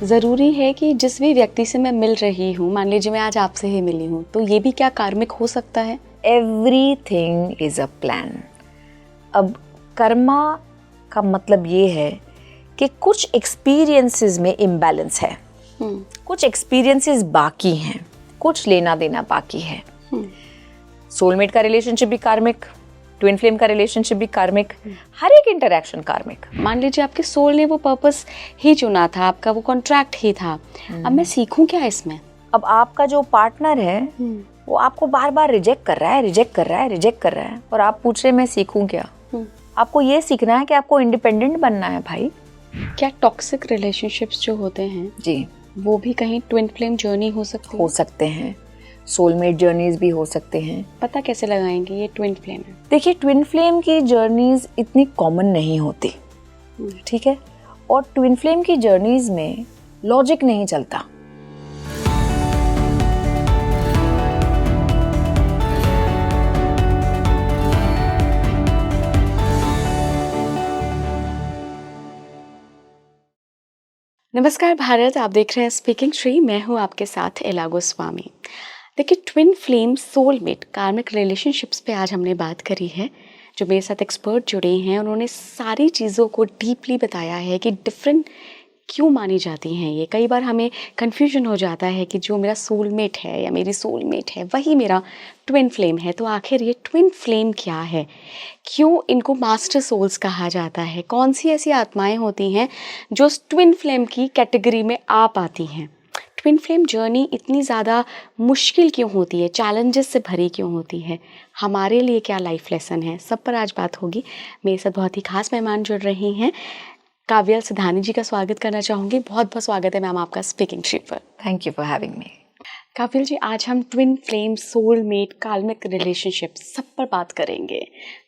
ज़रूरी है कि जिस भी व्यक्ति से मैं मिल रही हूँ, मान लीजिए मैं आज आपसे ही मिली हूँ, तो ये भी क्या कार्मिक हो सकता है? Everything is a plan. अब कर्मा का मतलब ये है कि कुछ एक्सपीरियंसेस में इम्बैलेंस है, कुछ एक्सपीरियंसेस बाकी हैं, कुछ लेना देना बाकी है। सोलमेट का रिलेशनशिप भी कार्मिक, ट्विन फ्लेम का रिलेशनशिप भी कार्मिक, हर एक इंटरैक्शन कार्मिक। मान लीजिए आपके सोल ने वो पर्पस ही चुना था, आपका वो कॉन्ट्रैक्ट ही था, अब मैं सीखूं क्या इसमें? अब आपका जो पार्टनर है वो आपको बार बार रिजेक्ट कर रहा है और आप पूछ रहे मैं सीखूं क्या? आपको ये सीखना है कि आपको इंडिपेंडेंट बनना है भाई। क्या टॉक्सिक रिलेशनशिप्स जो होते हैं जी, वो भी कहीं ट्विन फ्लेम जर्नी हो सकते हैं, सोलमेट जर्नीज भी हो सकते हैं। पता कैसे लगाएंगे ये ट्विन फ्लेम है? देखिए, ट्विन फ्लेम की जर्नीज इतनी कॉमन नहीं होती, ठीक है, और ट्विन फ्लेम की जर्नीज में लॉजिक नहीं चलता। नमस्कार भारत, आप देख रहे हैं स्पीकिंग श्री, मैं हूं आपके साथ एला गोस्वामी। देखिए, ट्विन फ्लेम, सोलमेट, कार्मिक रिलेशनशिप्स पे आज हमने बात करी है। जो मेरे साथ एक्सपर्ट जुड़े हैं उन्होंने सारी चीज़ों को डीपली बताया है कि डिफरेंट क्यों मानी जाती हैं ये। कई बार हमें कन्फ्यूजन हो जाता है कि जो मेरा सोलमेट है या मेरी सोलमेट है वही मेरा ट्विन फ्लेम है। तो आखिर ये ट्विन फ्लेम क्या है, क्यों इनको मास्टर सोल्स कहा जाता है, कौन सी ऐसी आत्माएं होती हैं जो ट्विन फ्लेम की कैटेगरी में आ पाती हैं? ट्विन फ्लेम जर्नी इतनी ज़्यादा मुश्किल क्यों होती है, चैलेंजेस से भरी क्यों होती है, हमारे लिए क्या लाइफ लेसन है, सब पर आज बात होगी। मेरे साथ बहुत ही खास मेहमान जुड़ रही हैं। काव्यल सिधानी जी का स्वागत करना चाहूँगी। बहुत बहुत स्वागत है मैम आपका स्पीकिंग श्री पर। Thank you for having me. Kavyal ji, आज हम twin flame, soulmate, karmic relationship सब पर बात करेंगे।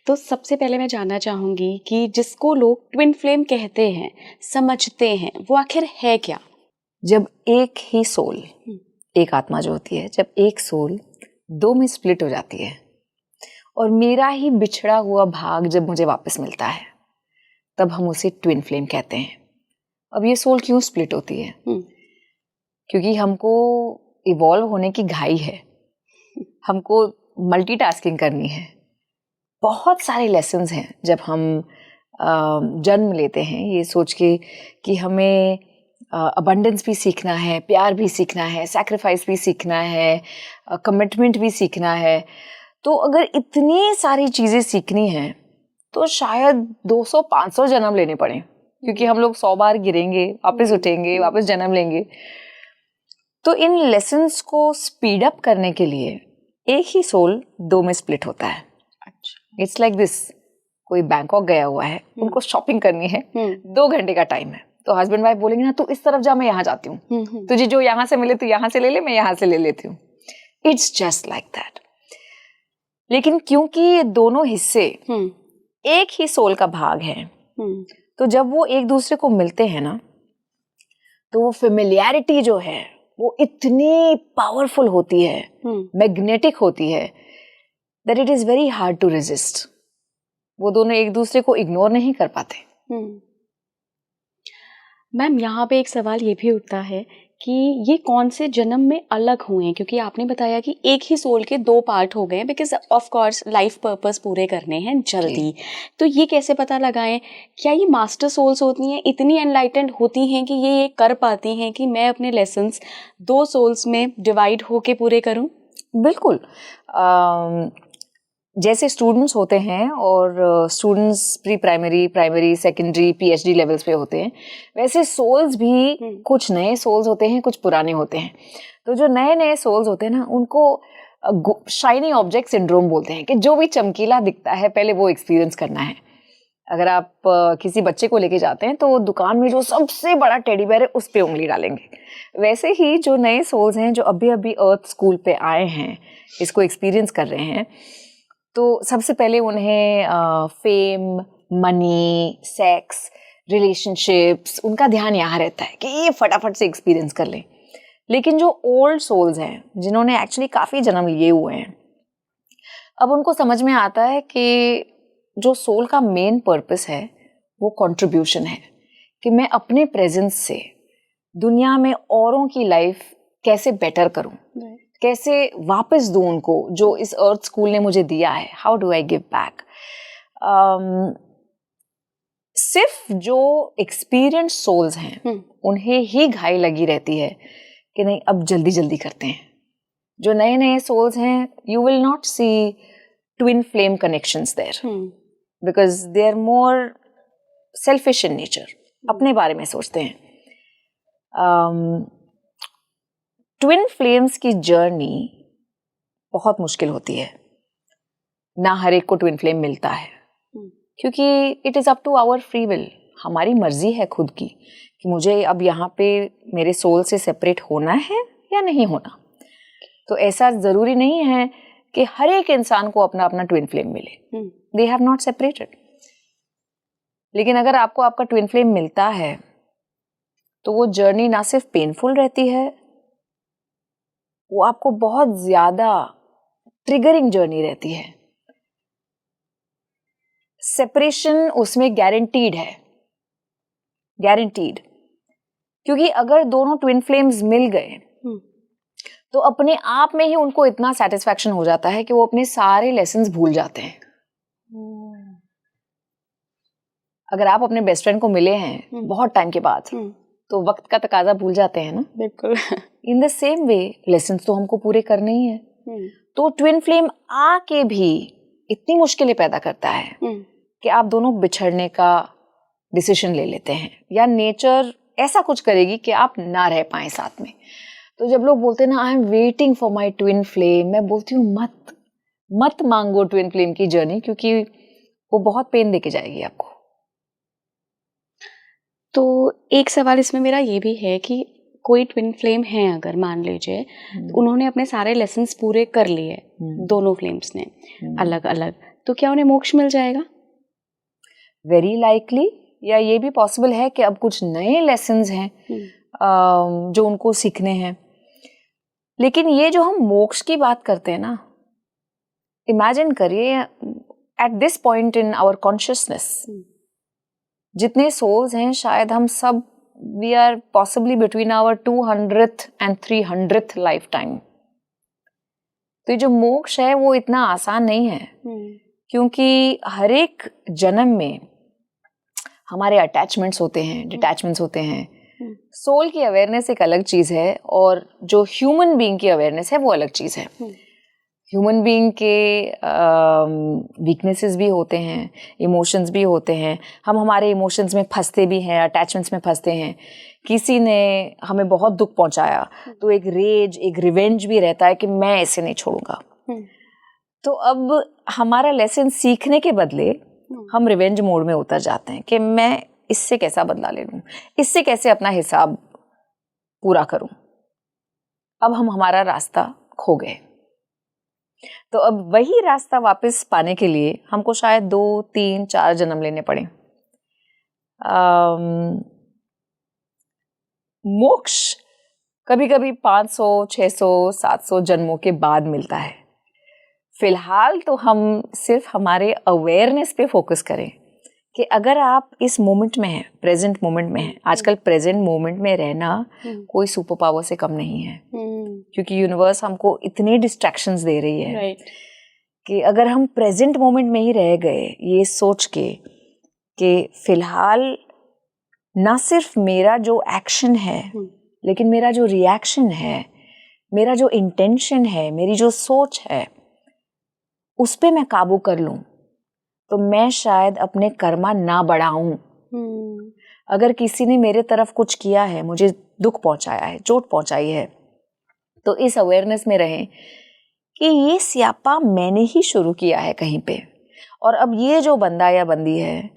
तो सबसे पहले मैं जानना चाहूँगी कि जिसको लोग ट्विन फ्लेम कहते हैं, समझते हैं, वो आखिर है क्या? जब एक ही सोल, एक आत्मा जो होती है, जब एक सोल दो में स्प्लिट हो जाती है और मेरा ही बिछड़ा हुआ भाग जब मुझे वापस मिलता है, तब हम उसे ट्विन फ्लेम कहते हैं। अब ये सोल क्यों स्प्लिट होती है? क्योंकि हमको इवॉल्व होने की घाई है, हमको मल्टीटास्किंग करनी है। बहुत सारे लेसन्स हैं जब हम जन्म लेते हैं ये सोच के कि हमें अबंडेंस भी सीखना है, प्यार भी सीखना है, सैक्रिफाइस भी सीखना है, कमिटमेंट भी सीखना है। तो अगर इतनी सारी चीज़ें सीखनी हैं तो शायद 200-500 जन्म लेने पड़े, क्योंकि हम लोग 100 बार गिरेंगे, वापस उठेंगे, वापस जन्म लेंगे। तो इन लेसन्स को स्पीड अप करने के लिए एक ही सोल दो में स्प्लिट होता है। अच्छा, इट्स लाइक दिस। कोई बैंकॉक गया हुआ है, उनको शॉपिंग करनी है, 2 घंटे का टाइम है, तो हस्बैंड वाइफ बोलेंगे ना, तू इस तरफ जा, मैं यहाँ जाती हूँ, तुझे जो यहाँ से मिले तू यहाँ से ले ले, मैं यहाँ से ले लेती हूँ। It's just like that. लेकिन क्योंकि ये दोनों हिस्से एक ही सोल का भाग है, तो जब वो एक दूसरे को मिलते हैं ना, तो वो फेमिलियरिटी जो है वो इतनी पावरफुल होती है, मैग्नेटिक होती है, that it is very hard to resist. वो दोनों एक दूसरे को इग्नोर नहीं कर पाते। मैम, यहाँ पे एक सवाल ये भी उठता है कि ये कौन से जन्म में अलग हुए हैं, क्योंकि आपने बताया कि एक ही सोल के 2 पार्ट हो गए हैं, because of course life purpose पूरे करने हैं जल्दी। तो ये कैसे पता लगाएं, क्या ये मास्टर सोल्स होती हैं, इतनी एनलाइटेंड होती हैं कि ये कर पाती हैं कि मैं अपने लेसन्स 2 सोल्स में डिवाइड होके पूरे करूं? बिल्कुल। जैसे स्टूडेंट्स होते हैं और students pre primary, primary, secondary, PhD levels पे होते हैं, वैसे सोल्स भी कुछ नए सोल्स होते हैं, कुछ पुराने होते हैं। तो जो नए नए सोल्स होते हैं ना, उनको शाइनी ऑब्जेक्ट सिंड्रोम बोलते हैं, कि जो भी चमकीला दिखता है पहले वो एक्सपीरियंस करना है। अगर आप किसी बच्चे को लेके जाते हैं तो दुकान में जो सबसे बड़ा टेडी बेयर है उस पे उंगली डालेंगे। वैसे ही जो नए सोल्स हैं जो अभी अभी अर्थ स्कूल पे आए हैं, इसको एक्सपीरियंस कर रहे हैं, तो सबसे पहले उन्हें फेम, मनी, सेक्स, रिलेशनशिप्स, उनका ध्यान यहाँ रहता है कि ये फटाफट से एक्सपीरियंस कर लें। लेकिन जो ओल्ड सोल्स हैं, जिन्होंने एक्चुअली काफ़ी जन्म लिए हुए हैं, अब उनको समझ में आता है कि जो सोल का मेन पर्पस है वो कंट्रीब्यूशन है, कि मैं अपने प्रेजेंस से दुनिया में औरों की लाइफ कैसे बेटर करूं, कैसे वापस दूं उनको जो इस अर्थ स्कूल ने मुझे दिया है, how do I give back. सिर्फ जो एक्सपीरियंस सोल्स हैं उन्हें ही घाई लगी रहती है कि नहीं अब जल्दी जल्दी करते हैं। जो नए नए सोल्स हैं, you will not see twin flame connections there because they are more selfish in nature, अपने बारे में सोचते हैं। ट्विन फ्लेम्स की जर्नी बहुत मुश्किल होती है, ना हर एक को ट्विन फ्लेम मिलता है क्योंकि it is up to our free will, हमारी मर्जी है खुद की कि मुझे अब यहाँ पे मेरे सोल से सेपरेट होना है या नहीं होना। तो ऐसा ज़रूरी नहीं है कि हर एक इंसान को अपना अपना ट्विन फ्लेम मिले, दे हैव नॉट सेपरेटेड। लेकिन अगर आपको आपका ट्विन फ्लेम मिलता है तो वो जर्नी ना सिर्फ पेनफुल रहती है, वो आपको बहुत ज़्यादा ट्रिगरिंग जर्नी रहती है। सेपरेशन उसमें गारंटीड है, गारंटीड, क्योंकि अगर दोनों ट्विन फ्लेम्स मिल गए तो अपने आप में ही उनको इतना सेटिस्फैक्शन हो जाता है कि वो अपने सारे लेसन्स भूल जाते हैं। अगर आप अपने बेस्ट फ्रेंड को मिले हैं बहुत टाइम के बाद तो वक्त का तकाजा भूल जाते हैं ना। बिल्कुल। In the same way lessons तो हमको पूरे करने ही है। तो ट्विन फ्लेम आके भी इतनी मुश्किलें पैदा करता है कि आप दोनों बिछड़ने का डिसीजन ले लेते हैं या नेचर ऐसा कुछ करेगी कि आप ना रह पाए साथ में। तो जब लोग बोलते हैं ना I am waiting for my twin flame, मैं बोलती हूँ मत मांगो ट्विन फ्लेम की जर्नी, क्योंकि वो बहुत पेन देके जाएगी आपको। तो एक सवाल इसमें मेरा ये भी है कि कोई ट्विन फ्लेम है, अगर मान लीजिए उन्होंने अपने सारे लेसन्स पूरे कर लिए, दोनों फ्लेम्स ने अलग अलग, तो क्या उन्हें मोक्ष मिल जाएगा? वेरी लाइकली, या ये भी पॉसिबल है कि अब कुछ नए लेसन्स हैं जो उनको सीखने हैं। लेकिन ये जो हम मोक्ष की बात करते हैं ना, इमेजिन करिए at this point in our consciousness जितने सोल्स हैं, शायद हम सब we are possibly between our 200th and 300th lifetime. तो ये जो मोक्ष है वो इतना आसान नहीं है क्योंकि हर एक जन्म में हमारे अटैचमेंट्स होते हैं, डिटैचमेंट्स होते हैं। सोल की अवेयरनेस एक अलग चीज़ है और जो ह्यूमन बीइंग की अवेयरनेस है वो अलग चीज़ है। ह्यूमन बीइंग के वीकनेसेस भी होते हैं, इमोशंस भी होते हैं, हम हमारे इमोशंस में फंसते भी हैं, अटैचमेंट्स में फंसते हैं। किसी ने हमें बहुत दुख पहुंचाया तो एक रेज, एक रिवेंज भी रहता है कि मैं ऐसे नहीं छोड़ूंगा। तो अब हमारा लेसन सीखने के बदले हम रिवेंज मोड में उतर जाते हैं कि मैं इससे कैसा बदला ले लूं, इससे कैसे अपना हिसाब पूरा करूं। अब हम हमारा रास्ता खो गए। तो अब वही रास्ता वापस पाने के लिए हमको शायद 2, 3, 4 जन्म लेने पड़े। मोक्ष कभी कभी 500, 600, 700 जन्मों के बाद मिलता है। फिलहाल तो हम सिर्फ हमारे अवेयरनेस पे फोकस करें कि अगर आप इस मोमेंट में हैं, प्रेजेंट मोमेंट में हैं। आजकल प्रेजेंट मोमेंट में रहना कोई सुपर पावर से कम नहीं है क्योंकि यूनिवर्स हमको इतने डिस्ट्रैक्शंस दे रही है कि अगर हम प्रेजेंट मोमेंट में ही रह गए ये सोच के कि फिलहाल ना सिर्फ मेरा जो एक्शन है लेकिन मेरा जो रिएक्शन है, मेरा जो इंटेंशन है, मेरी जो सोच है, उस पे मैं काबू कर लूं तो मैं शायद अपने कर्मा ना बढ़ाऊं। अगर किसी ने मेरे तरफ कुछ किया है, मुझे दुख पहुंचाया है, चोट पहुंचाई है, तो इस अवेयरनेस में रहें कि ये स्यापा मैंने ही शुरू किया है कहीं पे, और अब ये जो बंदा या बंदी है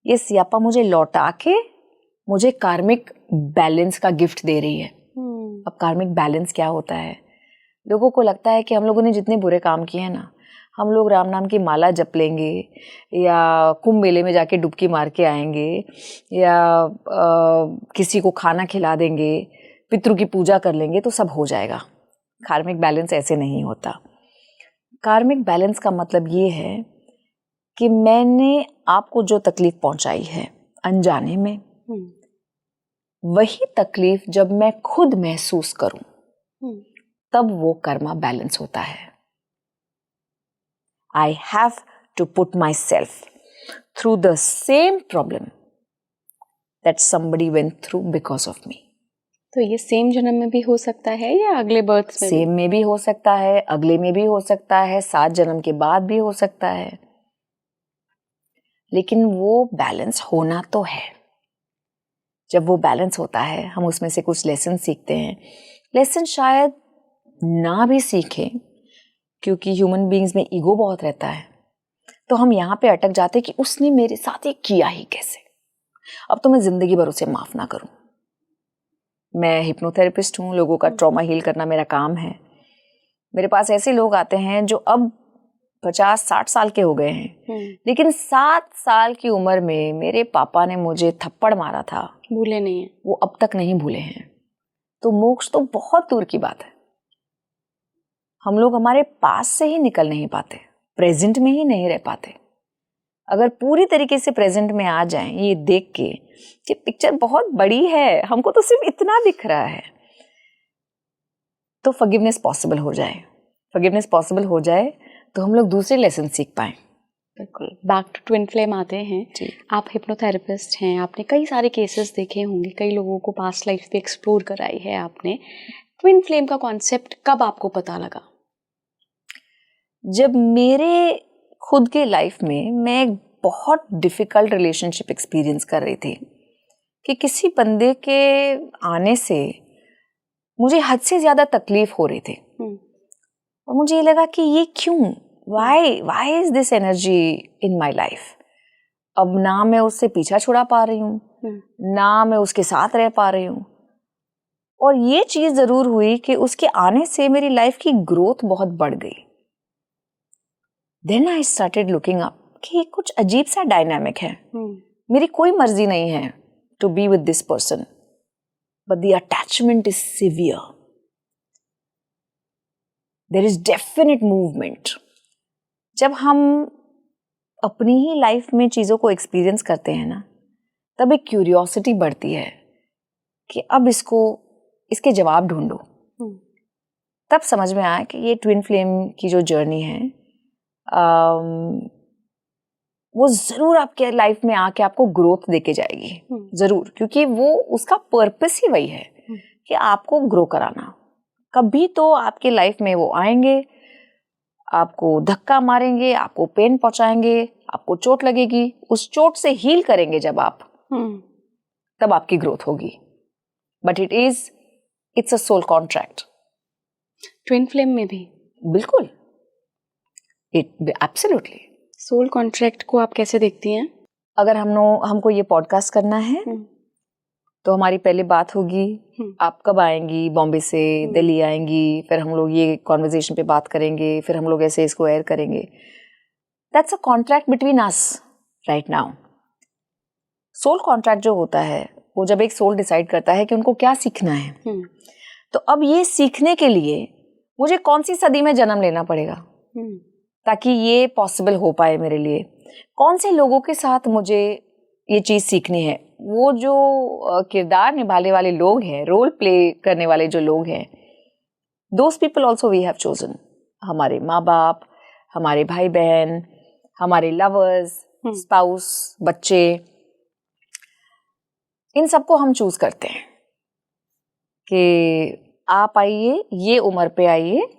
ये स्यापा मुझे लौटा के मुझे कार्मिक बैलेंस का गिफ्ट दे रही है। अब कार्मिक बैलेंस क्या होता है? लोगों को लगता है कि हम लोगों ने जितने बुरे काम किए हैं ना, हम लोग राम नाम की माला जप लेंगे या कुंभ मेले में जाके डुबकी मार के आएंगे या किसी को खाना खिला देंगे, पितरों की पूजा कर लेंगे तो सब हो जाएगा। कार्मिक बैलेंस ऐसे नहीं होता। कार्मिक बैलेंस का मतलब ये है कि मैंने आपको जो तकलीफ पहुंचाई है अनजाने में, वही तकलीफ जब मैं खुद महसूस करूं, तब वो कर्मा बैलेंस होता है. I have to put myself through the same problem that somebody went through because of me. तो ये सेम जन्म में भी हो सकता है या अगले बर्थ में? सेम में भी हो सकता है, अगले में भी हो सकता है, 7 जन्म के बाद भी हो सकता है. लेकिन वो बैलेंस होना तो है. जब वो बैलेंस होता है, हम उसमें से कुछ लेसन सीखते हैं. लेसन शायद ना भी सीखें, क्योंकि ह्यूमन बीइंग्स में ईगो बहुत रहता है. तो हम यहाँ पे अटक जाते कि उसने मेरे साथ ये किया ही कैसे, अब तो मैं जिंदगी भर उसे माफ ना करूं. मैं हिप्नोथेरेपिस्ट हूँ, लोगों का ट्रॉमा हील करना मेरा काम है. मेरे पास ऐसे लोग आते हैं जो अब 50-60 साल के हो गए हैं, लेकिन 7 साल की उम्र में मेरे पापा ने मुझे थप्पड़ मारा था, भूले नहीं है. वो अब तक नहीं भूले हैं. तो मोक्ष तो बहुत दूर की बात है. हम लोग हमारे पास से ही निकल नहीं पाते, प्रेजेंट में ही नहीं रह पाते. अगर पूरी तरीके से प्रेजेंट में आ जाएं, ये देख के कि पिक्चर बहुत बड़ी है, हमको तो सिर्फ इतना दिख रहा है, तो फॉरगिवनेस पॉसिबल हो जाए. फॉरगिवनेस पॉसिबल हो जाए तो हम लोग दूसरे लेसन सीख पाएं. बिल्कुल. बैक टू ट्विन फ्लेम आते हैं. आप हिप्नोथेरेपिस्ट हैं, आपने कई सारे केसेस देखे होंगे, कई लोगों को पास्ट लाइफ पे एक्सप्लोर कराई है आपने. ट्विन फ्लेम का कॉन्सेप्ट कब आपको पता लगा? जब मेरे खुद के लाइफ में मैं एक बहुत डिफिकल्ट रिलेशनशिप एक्सपीरियंस कर रही थी कि किसी बंदे के आने से मुझे हद से ज्यादा तकलीफ हो रही थी. और मुझे ये लगा कि ये क्यों, why is this energy in my life. अब ना मैं उससे पीछा छुड़ा पा रही हूँ, ना मैं उसके साथ रह पा रही हूँ. और ये चीज जरूर हुई कि उसके आने से मेरी लाइफ की ग्रोथ बहुत बढ़ गई. Then I started looking up कि कुछ अजीब सा डायनामिक है. मेरी कोई मर्जी नहीं है to be with this person, but the attachment is severe. There is definite movement. जब हम अपनी ही लाइफ में चीजों को एक्सपीरियंस करते हैं ना, तब एक क्यूरियोसिटी बढ़ती है कि अब इसके जवाब ढूंढो. तब समझ में आया कि ये ट्विन फ्लेम की जो जर्नी है, वो जरूर आपके लाइफ में आके आपको ग्रोथ देके जाएगी, जरूर. क्योंकि वो उसका पर्पस ही वही है कि आपको ग्रो कराना. कभी तो आपके लाइफ में वो आएंगे, आपको धक्का मारेंगे, आपको पेन पहुंचाएंगे, आपको चोट लगेगी, उस चोट से हील करेंगे जब आप, तब आपकी ग्रोथ होगी. But it's a soul contract. Twin flame में भी बिल्कुल, एब्सोल्युटली. सोल कॉन्ट्रैक्ट को आप कैसे देखती हैं? अगर हमको ये पॉडकास्ट करना है, तो हमारी पहले बात होगी, आप कब आएंगी बॉम्बे से, दिल्ली आएंगी, फिर हम लोग ये कॉन्वर्जेशन पे बात करेंगे, फिर हम लोग ऐसे इसको एयर करेंगे. That's a contract between us right now. Soul contract जो होता है, वो जब एक सोल डिसाइड करता है कि उनको क्या सीखना है, तो अब ये सीखने के लिए मुझे कौन सी सदी में जन्म लेना पड़ेगा ताकि ये पॉसिबल हो पाए मेरे लिए. कौन से लोगों के साथ मुझे ये चीज सीखनी है. वो जो किरदार निभाने वाले लोग हैं, रोल प्ले करने वाले जो लोग हैं, those people also we have chosen. हमारे माँ बाप, हमारे भाई बहन, हमारे लवर्स, स्पाउस, बच्चे, इन सबको हम चूज करते हैं कि आप आइए, ये उम्र पे आइए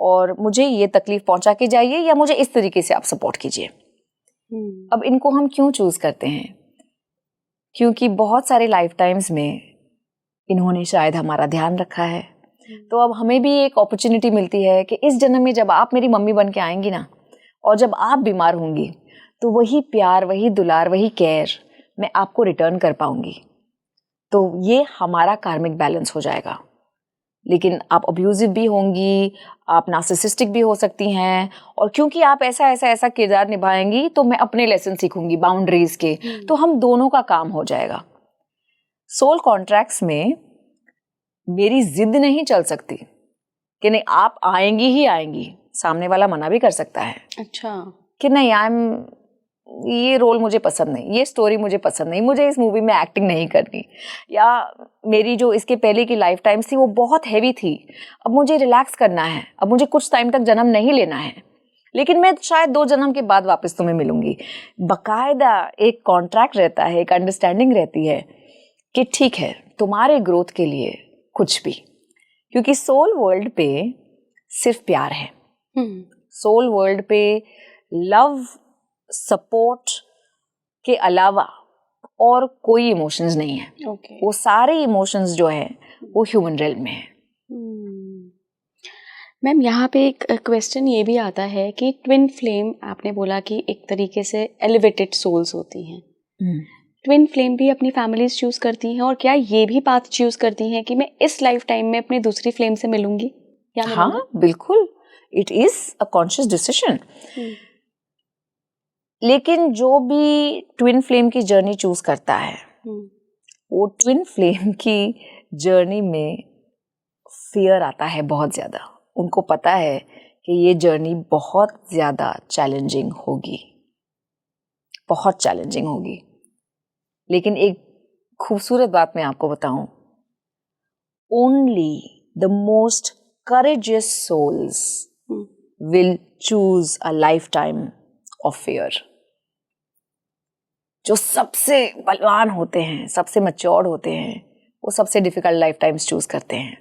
और मुझे ये तकलीफ पहुंचा के जाइए, या मुझे इस तरीके से आप सपोर्ट कीजिए. अब इनको हम क्यों चूज करते हैं? क्योंकि बहुत सारे लाइफ टाइम्स में इन्होंने शायद हमारा ध्यान रखा है. तो अब हमें भी एक अपॉर्चुनिटी मिलती है कि इस जन्म में जब आप मेरी मम्मी बन के आएंगी ना, और जब आप बीमार होंगी, तो वही प्यार, वही दुलार, वही केयर मैं आपको रिटर्न कर पाऊंगी. तो ये हमारा कार्मिक बैलेंस हो जाएगा. लेकिन आप अब्यूजिव भी होंगी, आप नार्सिसिस्टिक भी हो सकती हैं, और क्योंकि आप ऐसा किरदार निभाएंगी, तो मैं अपने लेसन सीखूंगी बाउंड्रीज के. तो हम दोनों का काम हो जाएगा. सोल कॉन्ट्रैक्ट्स में मेरी जिद नहीं चल सकती कि नहीं आप आएंगी ही आएंगी. सामने वाला मना भी कर सकता है. अच्छा. कि नहीं, ये रोल मुझे पसंद नहीं, ये स्टोरी मुझे पसंद नहीं, मुझे इस मूवी में एक्टिंग नहीं करनी, या मेरी जो इसके पहले की लाइफ टाइम थी वो बहुत हैवी थी, अब मुझे रिलैक्स करना है, अब मुझे कुछ टाइम तक जन्म नहीं लेना है, लेकिन मैं शायद 2 जन्म के बाद वापस तुम्हें मिलूंगी। बकायदा एक कॉन्ट्रैक्ट रहता है, एक अंडरस्टैंडिंग रहती है कि ठीक है, तुम्हारे ग्रोथ के लिए कुछ भी, क्योंकि सोल वर्ल्ड पे सिर्फ प्यार है। सोल वर्ल्ड पे लव, सपोर्ट के अलावा और कोई इमोशंस नहीं है। वो सारे इमोशंस जो है वो ह्यूमन रियल्म में है। मैम यहाँ पे एक क्वेश्चन ये भी आता है कि ट्विन फ्लेम, आपने बोला कि एक तरीके से एलिवेटेड सोल्स होती हैं, ट्विन फ्लेम भी अपनी फैमिलीज चूज करती हैं, और क्या ये भी पाथ चूज करती हैं कि मैं इस लाइफ टाइम में अपनी दूसरी फ्लेम से मिलूंगी या मिलूंगा? हाँ बिल्कुल, it is a conscious decision. लेकिन जो भी ट्विन फ्लेम की जर्नी चूज करता है, वो ट्विन फ्लेम की जर्नी में फियर आता है बहुत ज्यादा। उनको पता है कि ये जर्नी बहुत ज्यादा चैलेंजिंग होगी, बहुत चैलेंजिंग होगी। लेकिन एक खूबसूरत बात मैं आपको बताऊं, only the most courageous souls will choose a lifetime of fear. जो सबसे बलवान होते हैं, सबसे मैच्योर्ड होते हैं, वो सबसे डिफिकल्ट लाइफ टाइम्स चूज करते हैं।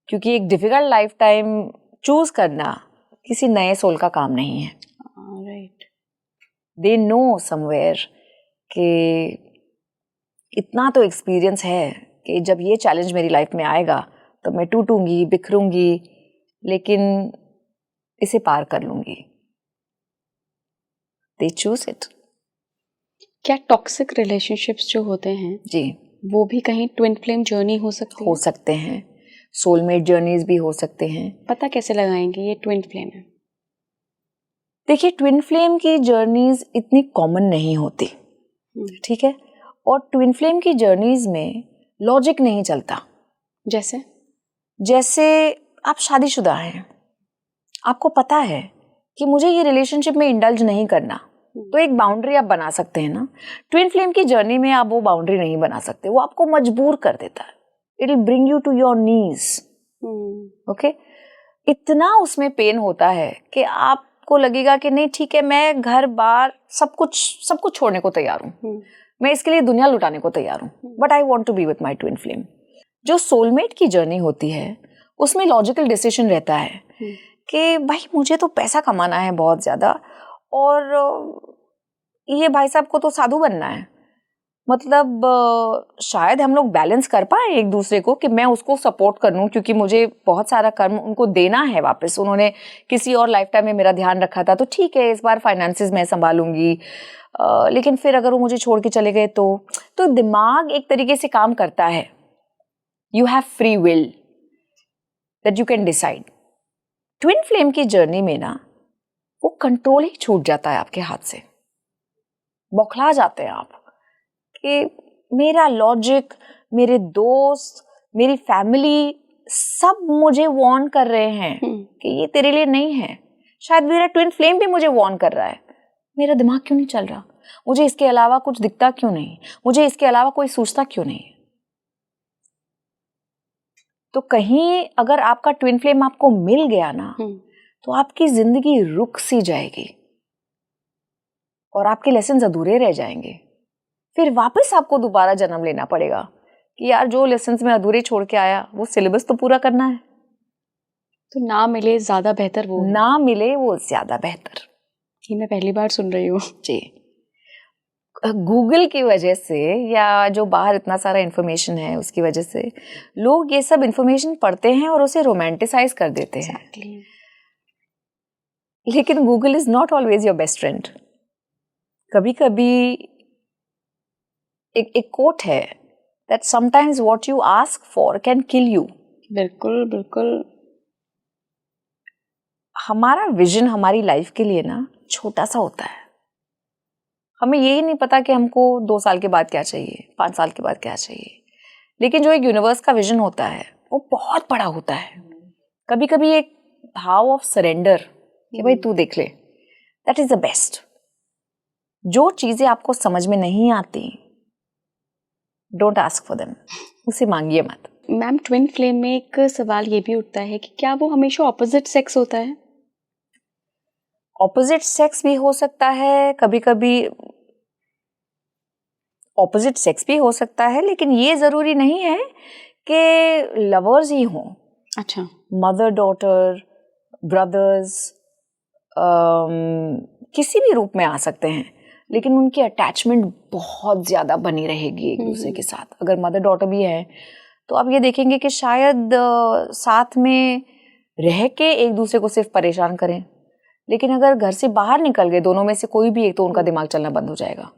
क्योंकि एक डिफिकल्ट लाइफ टाइम चूज करना किसी नए सोल का काम नहीं है। राइट। दे नो समवेयर कि इतना तो एक्सपीरियंस है कि जब ये चैलेंज मेरी लाइफ में आएगा तो मैं टूटूंगी, बिखरूंगी, लेकिन इसे पार कर लूंगी। They choose it. क्या टॉक्सिक रिलेशनशिप्स जो होते हैं जी, वो भी कहीं ट्विन फ्लेम जर्नी हो सकती हो सकते हैं, सोलमेट जर्नीज भी हो सकते हैं। पता कैसे लगाएंगे ये ट्विन फ्लेम है? देखिए, ट्विन फ्लेम की जर्नीज इतनी कॉमन नहीं होती, ठीक है, और ट्विन फ्लेम की जर्नीज में लॉजिक नहीं चलता। जैसे आप शादीशुदा हैं, आपको पता है कि मुझे ये रिलेशनशिप में इंडल्ज नहीं करना, तो एक बाउंड्री आप बना सकते हैं ना। ट्विन फ्लेम की जर्नी में आप वो बाउंड्री नहीं बना सकते, वो आपको मजबूर कर देता है। It will bring you to your knees. Okay, इतना उसमें पेन होता है कि आपको लगेगा कि नहीं ठीक है, मैं घर बार सब कुछ छोड़ने को तैयार हूँ, मैं इसके लिए दुनिया लुटाने को तैयार हूँ, but I want to be with my twin flame. जो सोलमेट की जर्नी होती है उसमें लॉजिकल डिसीजन रहता है कि भाई मुझे तो पैसा कमाना है बहुत ज्यादा, और ये भाई साहब को तो साधु बनना है। मतलब शायद हम लोग बैलेंस कर पाए एक दूसरे को कि मैं उसको सपोर्ट कर लूं, क्योंकि मुझे बहुत सारा कर्म उनको देना है वापस। उन्होंने किसी और लाइफ टाइम में मेरा ध्यान रखा था, तो ठीक है इस बार फाइनेंसेस मैं संभालूंगी, लेकिन फिर अगर वो मुझे छोड़ के चले गए तो दिमाग एक तरीके से काम करता है। You have free will that you can decide. Twin flame की जर्नी में ना वो कंट्रोल ही छूट जाता है आपके हाथ से, बौखला जाते हैं आप कि मेरा लॉजिक, मेरे दोस्त, मेरी फैमिली सब मुझे वार्न कर रहे हैं कि ये तेरे लिए नहीं है। शायद मेरा ट्विन फ्लेम भी मुझे वार्न कर रहा है, मेरा दिमाग क्यों नहीं चल रहा, मुझे इसके अलावा कुछ दिखता क्यों नहीं, मुझे इसके अलावा कोई सोचता क्यों नहीं। तो कहीं अगर आपका ट्विन फ्लेम आपको मिल गया ना, तो आपकी जिंदगी रुक सी जाएगी और आपके लेसन अधूरे रह जाएंगे। फिर वापस आपको दोबारा जन्म लेना पड़ेगा कि यार जो लेसन मैं अधूरे छोड़ के आया वो सिलेबस तो पूरा करना है। तो ना मिले ज्यादा बेहतर, वो ना मिले वो ज्यादा बेहतर। ये मैं पहली बार सुन रही हूँ जी। गूगल की वजह से या जो बाहर इतना सारा इन्फॉर्मेशन है उसकी वजह से लोग ये सब इन्फॉर्मेशन पढ़ते हैं और उसे रोमांटिसाइज कर देते हैं। लेकिन Google is not always your best friend. कभी कभी एक कोट है that sometimes what you ask for can kill you. बिल्कुल बिल्कुल। हमारा विजन हमारी लाइफ के लिए ना छोटा सा होता है। हमें यही नहीं पता कि हमको 2 साल के बाद क्या चाहिए, 5 साल के बाद क्या चाहिए, लेकिन जो एक यूनिवर्स का विजन होता है वो बहुत बड़ा होता है। कभी कभी एक भाव ऑफ सरेंडर कि भाई तू देख ले, दैट इज द बेस्ट। जो चीजें आपको समझ में नहीं आती, डोंट आस्क फॉर देम, उसे मांगिए मत। मैम, ट्विन फ्लेम में एक सवाल ये भी उठता है कि क्या वो हमेशा ऑपोजिट सेक्स होता है? ऑपोजिट सेक्स भी हो सकता है, कभी कभी ऑपोजिट सेक्स भी हो सकता है, लेकिन ये जरूरी नहीं है कि लवर्स ही हों। अच्छा। मदर डॉटर, ब्रदर्स, किसी भी रूप में आ सकते हैं, लेकिन उनकी अटैचमेंट बहुत ज्यादा बनी रहेगी एक दूसरे के साथ। अगर मदर डॉटर भी है तो आप ये देखेंगे कि शायद साथ में रह के एक दूसरे को सिर्फ परेशान करें, लेकिन अगर घर से बाहर निकल गए दोनों में से कोई भी एक, तो उनका दिमाग चलना बंद हो जाएगा।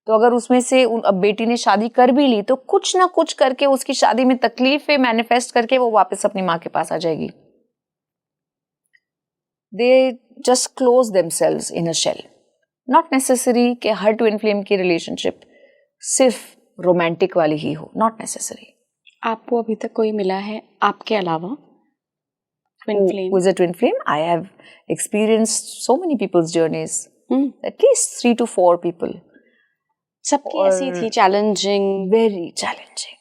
तो अगर उसमें से अब बेटी ने शादी कर भी ली तो कुछ ना कुछ करके उसकी शादी में तकलीफें मैनिफेस्ट करके वो वापस अपनी माँ के पास आ जाएगी। They just close themselves in a shell. Not necessary कि हर ट्विन फ्लेम की रिलेशनशिप सिर्फ रोमांटिक वाली ही हो, नॉट नेसेसरी। आपको अभी तक कोई मिला है आपके अलावा twin flame? Who is a twin flame? I have experienced so many people's journeys. At least 3 to 4 people. सबकी ऐसी थी, चैलेंजिंग? वेरी चैलेंजिंग,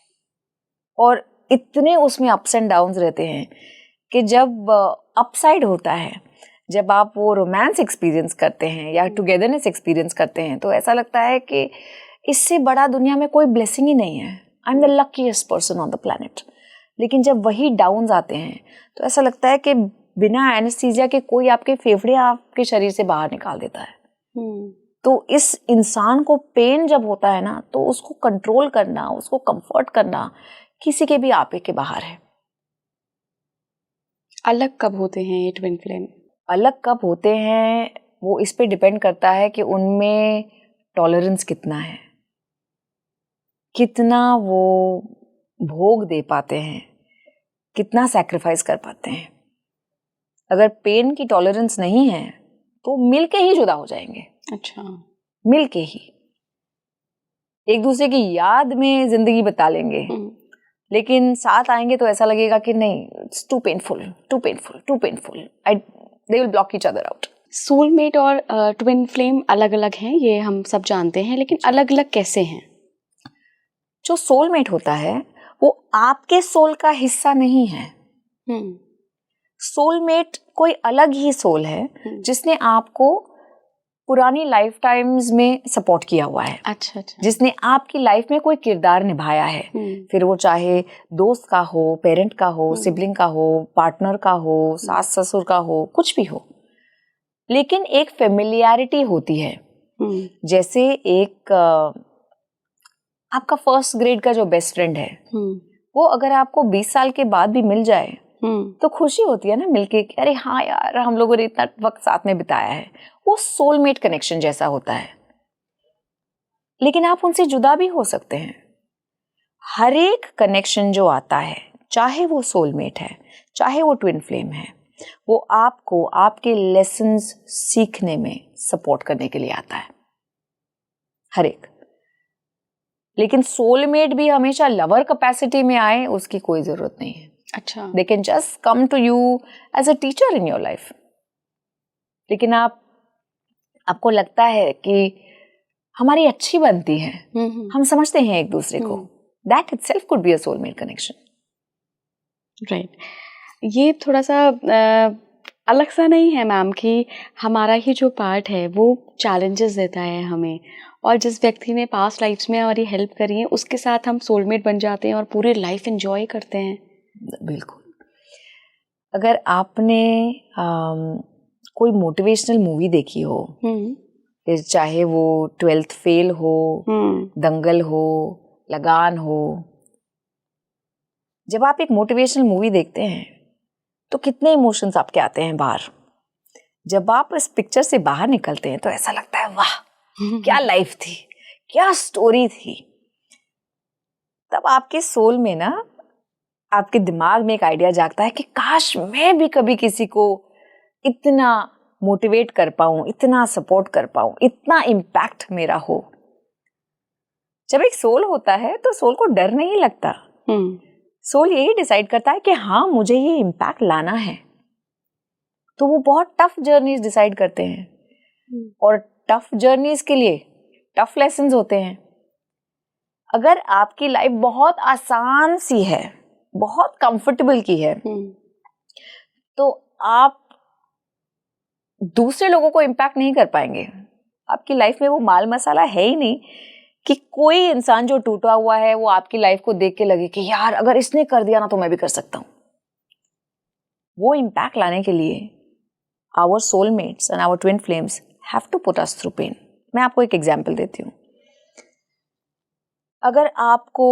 और इतने उसमें अप्स एंड डाउन्स रहते हैं कि जब अपसाइड होता है, जब आप वो रोमांस एक्सपीरियंस करते हैं या टुगेदरनेस एक्सपीरियंस करते हैं, तो ऐसा लगता है कि इससे बड़ा दुनिया में कोई ब्लेसिंग ही नहीं है। I am the luckiest person on the planet. लेकिन जब वही डाउन्स आते हैं तो ऐसा लगता है कि बिना एनेस्थीसिया के कोई आपके फेफड़े आपके शरीर से बाहर निकाल देता है। तो इस इंसान को पेन जब होता है ना, तो उसको कंट्रोल करना, उसको कंफर्ट करना किसी के भी आपे के बाहर है। अलग कब होते हैं ये ट्विन फ्लेम? अलग कब होते हैं वो इस पे डिपेंड करता है कि उनमें टॉलरेंस कितना है, कितना वो भोग दे पाते हैं, कितना सैक्रिफाइस कर पाते हैं। अगर पेन की टॉलरेंस नहीं है तो मिलके ही जुदा हो जाएंगे। अच्छा। मिलके ही एक दूसरे की याद में जिंदगी बिता लेंगे, लेकिन साथ आएंगे तो ऐसा लगेगा कि नहीं, it's too painful, too painful, too painful, they will block each other out. Soulmate और ट्विन फ्लेम अलग अलग हैं, ये हम सब जानते हैं, लेकिन अलग अलग कैसे हैं? जो सोलमेट होता है वो आपके सोल का हिस्सा नहीं है। सोलमेट कोई अलग ही सोल है जिसने आपको पुरानी लाइफ टाइम्स में सपोर्ट किया हुआ है। अच्छा अच्छा। जिसने आपकी लाइफ में कोई किरदार निभाया है, फिर वो चाहे दोस्त का हो, पेरेंट का हो, सिबलिंग का हो, पार्टनर का हो, सास ससुर का हो, कुछ भी हो, लेकिन एक फेमिलियरिटी होती है। जैसे एक आपका फर्स्ट ग्रेड का जो बेस्ट फ्रेंड है, वो अगर आपको 20 साल के बाद भी मिल जाए तो खुशी होती है ना मिलके, अरे हाँ यार हम लोगों ने इतना वक्त साथ में बिताया है। वो सोलमेट कनेक्शन जैसा होता है। लेकिन आप उनसे जुदा भी हो सकते हैं। हर एक कनेक्शन जो आता है, चाहे वो सोलमेट है, चाहे वो ट्विन फ्लेम है, वो आपको आपके लेसन्स सीखने में सपोर्ट करने के लिए आता है, हर एक। लेकिन सोलमेट भी हमेशा लवर कैपेसिटी में आए उसकी कोई जरूरत नहीं है। अच्छा। They can just come to you as a teacher in your life. लेकिन आपको लगता है कि हमारी अच्छी बनती है, हम समझते हैं एक दूसरे को, that itself could be a soulmate connection. Right. ये थोड़ा सा अलग सा नहीं है मैम कि हमारा ही जो पार्ट है वो चैलेंजेस देता है हमें, और जिस व्यक्ति ने पास्ट लाइफ्स में हमारी हेल्प करी है उसके साथ हम सोलमेट बन जाते हैं और पूरी लाइफ एंजॉय करते हैं। बिल्कुल। अगर आपने कोई मोटिवेशनल मूवी देखी हो, चाहे वो 12th फेल हो, दंगल हो, लगान हो, जब आप एक मोटिवेशनल मूवी देखते हैं तो कितने इमोशंस आपके आते हैं बाहर। जब आप इस पिक्चर से बाहर निकलते हैं तो ऐसा लगता है वाह क्या लाइफ थी, क्या स्टोरी थी। तब आपके सोल में ना, आपके दिमाग में एक आइडिया जागता है कि काश मैं भी कभी किसी को इतना मोटिवेट कर पाऊं, इतना सपोर्ट कर पाऊं, इतना इम्पैक्ट मेरा हो। जब एक सोल होता है तो सोल को डर नहीं लगता। सोल यही डिसाइड करता है कि हाँ मुझे ये इम्पैक्ट लाना है। तो वो बहुत टफ जर्नीज डिसाइड करते हैं, और टफ जर्नीज के लिए टफ लेसन्स होते हैं। अगर आपकी लाइफ बहुत आसान सी है, बहुत कंफर्टेबल की है, तो आप दूसरे लोगों को इम्पैक्ट नहीं कर पाएंगे। आपकी लाइफ में वो माल मसाला है ही नहीं कि कोई इंसान जो टूटा हुआ है वो आपकी लाइफ को देख के लगे कि यार अगर इसने कर दिया ना तो मैं भी कर सकता हूं। वो इम्पैक्ट लाने के लिए our soulmates and our twin flames have to put us through pain. मैं आपको एक एग्जाम्पल देती हूँ। अगर आपको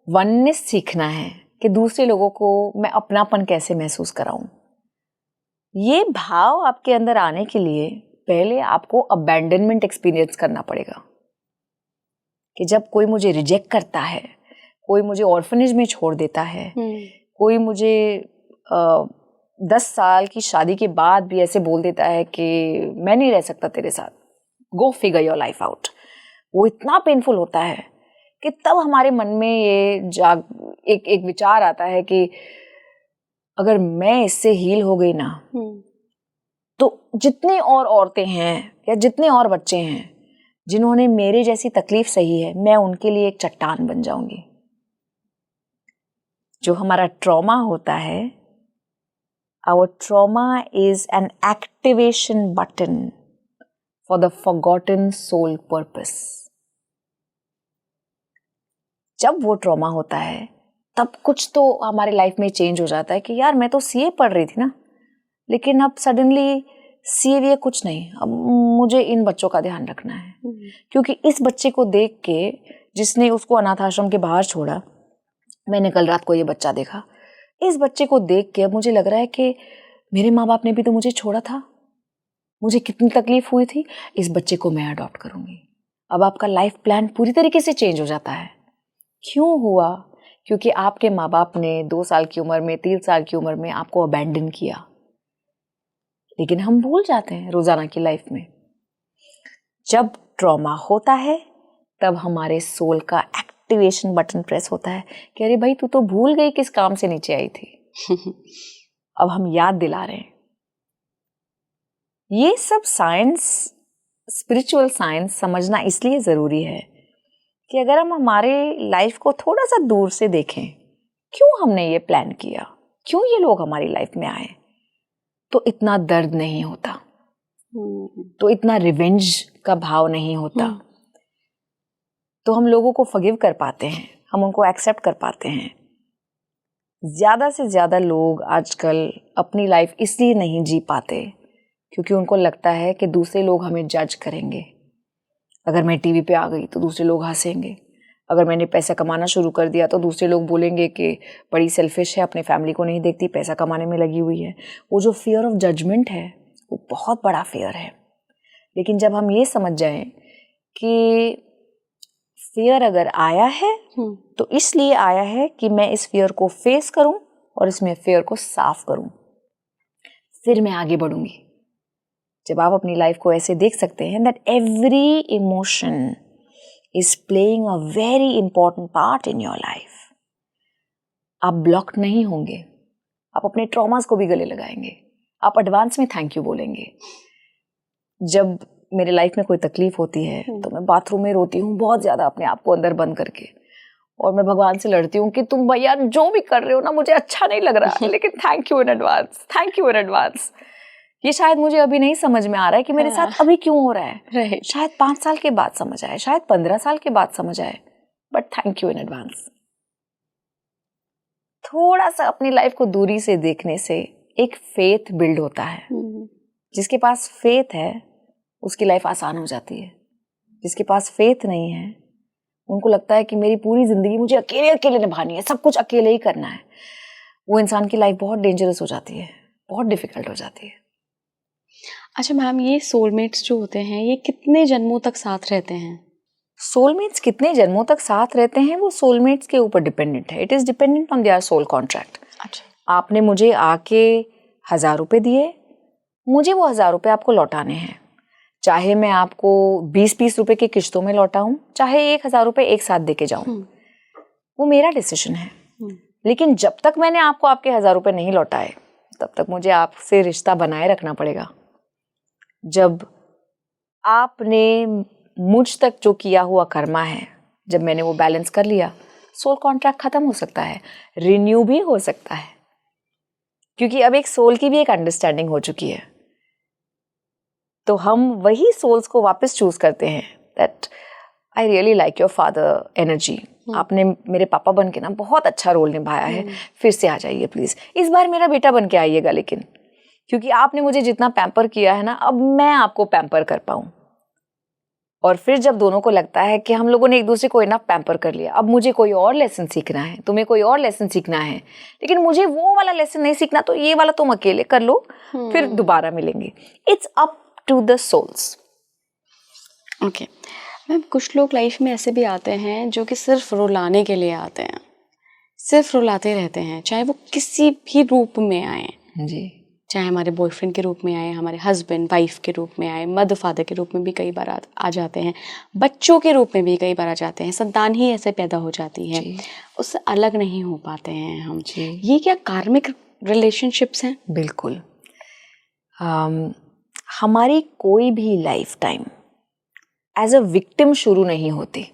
वननेस सीखना है कि दूसरे लोगों को मैं अपनापन कैसे महसूस कराऊं, ये भाव आपके अंदर आने के लिए पहले आपको अबैंडनमेंट एक्सपीरियंस करना पड़ेगा कि जब कोई मुझे रिजेक्ट करता है, कोई मुझे ऑर्फनेज में छोड़ देता है, कोई मुझे 10 साल की शादी के बाद भी ऐसे बोल देता है कि मैं नहीं रह सकता तेरे साथ, गो फिगर योर लाइफ आउट, वो इतना पेनफुल होता है कि तब हमारे मन में ये एक विचार आता है कि अगर मैं इससे हील हो गई ना तो जितनी और औरतें हैं या जितने और बच्चे हैं जिन्होंने मेरे जैसी तकलीफ सही है, मैं उनके लिए एक चट्टान बन जाऊंगी। जो हमारा ट्रॉमा होता है, our trauma is an activation button for the forgotten soul purpose. जब वो ट्रॉमा होता है तब कुछ तो हमारे लाइफ में चेंज हो जाता है कि यार मैं तो सीए पढ़ रही थी ना, लेकिन अब सडनली सीए वीए कुछ नहीं, अब मुझे इन बच्चों का ध्यान रखना है। क्योंकि इस बच्चे को देख के जिसने उसको अनाथ आश्रम के बाहर छोड़ा, मैंने कल रात को ये बच्चा देखा, इस बच्चे को देख के अब मुझे लग रहा है कि मेरे माँ बाप ने भी तो मुझे छोड़ा था, मुझे कितनी तकलीफ हुई थी, इस बच्चे को मैं अडॉप्ट करूंगी। अब आपका लाइफ प्लान पूरी तरीके से चेंज हो जाता है। क्यों हुआ? क्योंकि आपके माँ बाप ने 2 साल की उम्र में, 3 साल की उम्र में आपको अबैंडन किया। लेकिन हम भूल जाते हैं रोजाना की लाइफ में। जब ट्रॉमा होता है तब हमारे सोल का एक्टिवेशन बटन प्रेस होता है कि अरे भाई तू तो भूल गई किस काम से नीचे आई थी। अब हम याद दिला रहे हैं। ये सब साइंस, स्पिरिचुअल साइंस समझना इसलिए जरूरी है कि अगर हम हमारे लाइफ को थोड़ा सा दूर से देखें, क्यों हमने ये प्लान किया, क्यों ये लोग हमारी लाइफ में आए, तो इतना दर्द नहीं होता, तो इतना रिवेंज का भाव नहीं होता, तो हम लोगों को फॉरगिव कर पाते हैं, हम उनको एक्सेप्ट कर पाते हैं। ज्यादा से ज्यादा लोग आजकल अपनी लाइफ इसलिए नहीं जी पाते क्योंकि उनको लगता है कि दूसरे लोग हमें जज करेंगे। अगर मैं टीवी पे आ गई तो दूसरे लोग हंसेंगे, अगर मैंने पैसा कमाना शुरू कर दिया तो दूसरे लोग बोलेंगे कि बड़ी सेल्फिश है, अपने फैमिली को नहीं देखती, पैसा कमाने में लगी हुई है। वो जो फियर ऑफ जजमेंट है वो बहुत बड़ा फियर है। लेकिन जब हम ये समझ जाएं कि फियर अगर आया है तो इसलिए आया है कि मैं इस फियर को फेस करूं और इसमें फियर को साफ करूं, फिर मैं आगे बढ़ूंगी। जब आप अपनी लाइफ को ऐसे देख सकते हैं that every emotion is playing a very important part in your life, आप ब्लॉक नहीं होंगे, आप अपने ट्रॉमास को भी गले लगाएंगे, आप एडवांस में थैंक यू बोलेंगे। जब मेरे लाइफ में कोई तकलीफ होती है तो मैं बाथरूम में रोती हूँ बहुत ज्यादा, अपने आप को अंदर बंद करके, और मैं भगवान से लड़ती हूँ कि तुम भैया जो भी कर रहे हो ना मुझे अच्छा नहीं लग रहा लेकिन thank you in advance, thank you in advance. ये शायद मुझे अभी नहीं समझ में आ रहा है कि मेरे साथ अभी क्यों हो रहा है, शायद 5 साल के बाद समझ आए, शायद 15 साल के बाद समझ आए, but thank you in advance. थोड़ा सा अपनी लाइफ को दूरी से देखने से एक फेथ बिल्ड होता है। जिसके पास फेथ है उसकी लाइफ आसान हो जाती है, जिसके पास फेथ नहीं है उनको लगता है कि मेरी पूरी जिंदगी मुझे अकेले अकेले निभानी है, सब कुछ अकेले ही करना है। वो इंसान की लाइफ बहुत डेंजरस हो जाती है, बहुत डिफिकल्ट हो जाती है। अच्छा मैम, ये सोलमेट्स जो होते हैं ये कितने जन्मों तक साथ रहते हैं? सोलमेट्स कितने जन्मों तक साथ रहते हैं वो सोलमेट्स के ऊपर डिपेंडेंट है। It is dependent on their soul contract. अच्छा, आपने मुझे आके 1000 रुपए दिए, मुझे वो 1000 रुपए आपको लौटाने हैं। चाहे मैं आपको 20-20 रुपए की किश्तों में लौटाऊं, चाहे 1000 रुपए एक साथ देके जाऊं, वो मेरा डिसीजन है। लेकिन जब तक मैंने आपको आपके 1000 रुपए नहीं लौटाए तब तक मुझे आपसे रिश्ता बनाए रखना पड़ेगा। जब आपने मुझ तक जो किया हुआ कर्मा है, जब मैंने वो बैलेंस कर लिया, सोल कॉन्ट्रैक्ट खत्म हो सकता है, रिन्यू भी हो सकता है, क्योंकि अब एक सोल की भी एक अंडरस्टैंडिंग हो चुकी है। तो हम वही सोल्स को वापस चूज करते हैं that I really like your father energy, आपने मेरे पापा बन के ना बहुत अच्छा रोल निभाया है, फिर से आ जाइए प्लीज, इस बार मेरा बेटा बन के आइएगा, लेकिन क्योंकि आपने मुझे जितना पैम्पर किया है ना, अब मैं आपको पैम्पर कर पाऊं। और फिर जब दोनों को लगता है कि हम लोगों ने एक दूसरे को इनफ पैम्पर कर लिया, अब मुझे कोई और लेसन सीखना है, तुम्हें कोई और लेसन सीखना है, लेकिन मुझे वो वाला लेसन नहीं सीखना, तो ये वाला तुम अकेले कर लो, फिर दोबारा मिलेंगे। It's up to the souls. Okay ma'am, कुछ लोग लाइफ में ऐसे भी आते हैं जो कि सिर्फ रुलाने के लिए आते हैं, सिर्फ रुलाते रहते हैं, चाहे वो किसी भी रूप में आए जी, चाहे हमारे बॉयफ्रेंड के रूप में आए, हमारे हस्बैंड वाइफ के रूप में आए, मदर फादर के रूप में भी कई बार आ जाते हैं, बच्चों के रूप में भी कई बार आ जाते हैं, संतान ही ऐसे पैदा हो जाती है, उससे अलग नहीं हो पाते हैं हम। ये क्या कार्मिक रिलेशनशिप्स हैं? बिल्कुल। हमारी कोई भी lifetime as a victim शुरू नहीं होती।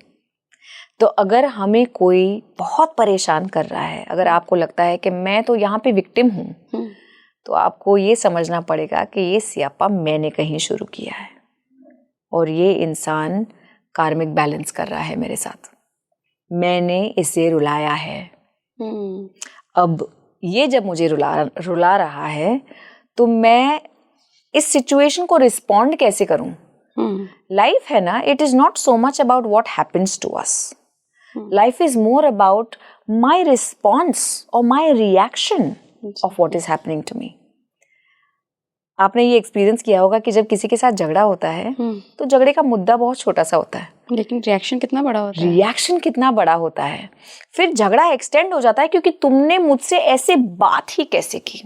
तो अगर हमें कोई बहुत परेशान कर रहा है, अगर आपको लगता है कि मैं तो यहाँ पे विक्टिम हूँ, तो आपको ये समझना पड़ेगा कि ये स्यापा मैंने कहीं शुरू किया है और ये इंसान कार्मिक बैलेंस कर रहा है मेरे साथ, मैंने इसे रुलाया है। अब ये जब मुझे रुला रहा है, तो मैं इस सिचुएशन को रिस्पॉन्ड कैसे करूं? लाइफ है ना, it is not so much about what happens to us, life is more about my response और my reaction of what is happening to me. आपने ये एक्सपीरियंस किया होगा कि जब किसी के साथ झगड़ा होता है तो झगड़े का मुद्दा बहुत छोटा सा होता है, लेकिन रिएक्शन कितना बड़ा होता है। रिएक्शन कितना बड़ा होता है। फिर झगड़ा एक्सटेंड हो जाता है क्योंकि तुमने मुझसे ऐसे बात ही कैसे की,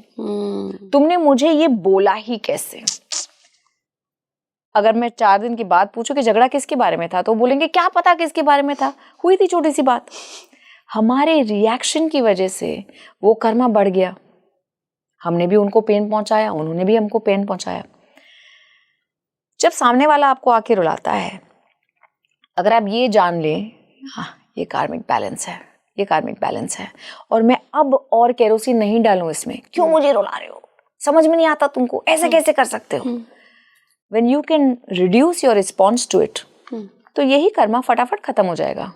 तुमने मुझे ये बोला ही कैसे। अगर मैं 4 दिन के बाद पूछूं कि झगड़ा किसके बारे में था, तो बोलेंगे क्या पता किसके बारे में था, हुई थी छोटी सी बात। हमारे रिएक्शन की वजह से वो कर्मा बढ़ गया, हमने भी उनको पेन पहुंचाया, उन्होंने भी हमको पेन पहुंचाया। जब सामने वाला आपको आके रुलाता है, अगर आप ये जान लें, हाँ ये कार्मिक बैलेंस है, ये कार्मिक बैलेंस है, और मैं अब और केरोसिन नहीं डालूं इसमें, क्यों मुझे रुला रहे हो, समझ में नहीं आता तुमको, ऐसे कैसे कर सकते हो। When you can reduce your response to it, तो यही कर्मा फटाफट खत्म हो जाएगा।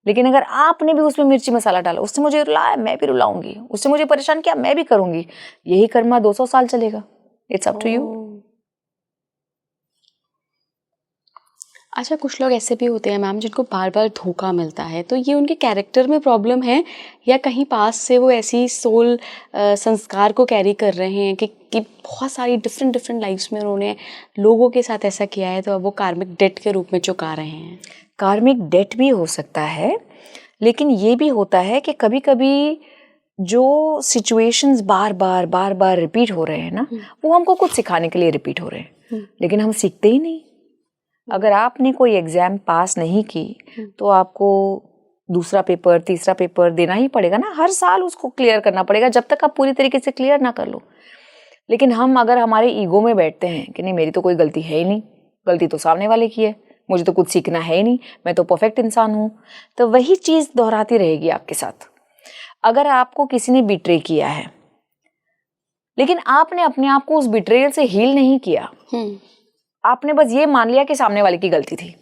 लेकिन अगर आपने भी उसमें मिर्ची मसाला डाला, उससे मुझे रुलाया मैं भी रुलाऊंगी, उससे मुझे परेशान किया मैं भी करूंगी, यही कर्मा 200 साल चलेगा। It's up to you. अच्छा, कुछ लोग ऐसे भी होते हैं मैम जिनको बार बार धोखा मिलता है, तो ये उनके कैरेक्टर में प्रॉब्लम है या कहीं पास से वो ऐसी सोल संस्कार को कैरी कर रहे हैं कि बहुत सारी डिफरेंट लाइफ्स में उन्होंने लोगों के साथ ऐसा किया है, तो अब वो कार्मिक डेट के रूप में चुका रहे हैं। कार्मिक डेट भी हो सकता है, लेकिन ये भी होता है कि कभी कभी जो सिचुएशंस बार बार रिपीट हो रहे हैं ना, वो हमको कुछ सिखाने के लिए रिपीट हो रहे हैं, लेकिन हम सीखते ही नहीं। अगर आपने कोई एग्जाम पास नहीं की तो आपको दूसरा पेपर, तीसरा पेपर देना ही पड़ेगा ना, हर साल उसको क्लियर करना पड़ेगा जब तक आप पूरी तरीके से क्लियर ना कर लो। लेकिन हम अगर हमारे ईगो में बैठते हैं कि नहीं मेरी तो कोई गलती है ही नहीं, गलती तो सामने वाले की है, मुझे तो कुछ सीखना है ही नहीं, मैं तो परफेक्ट इंसान हूँ, तो वही चीज़ दोहराती रहेगी आपके साथ। अगर आपको किसी ने बिट्रे किया है, लेकिन आपने अपने आप को उस बिट्रेयल से हील नहीं किया, आपने बस ये मान लिया कि सामने वाले की गलती थी,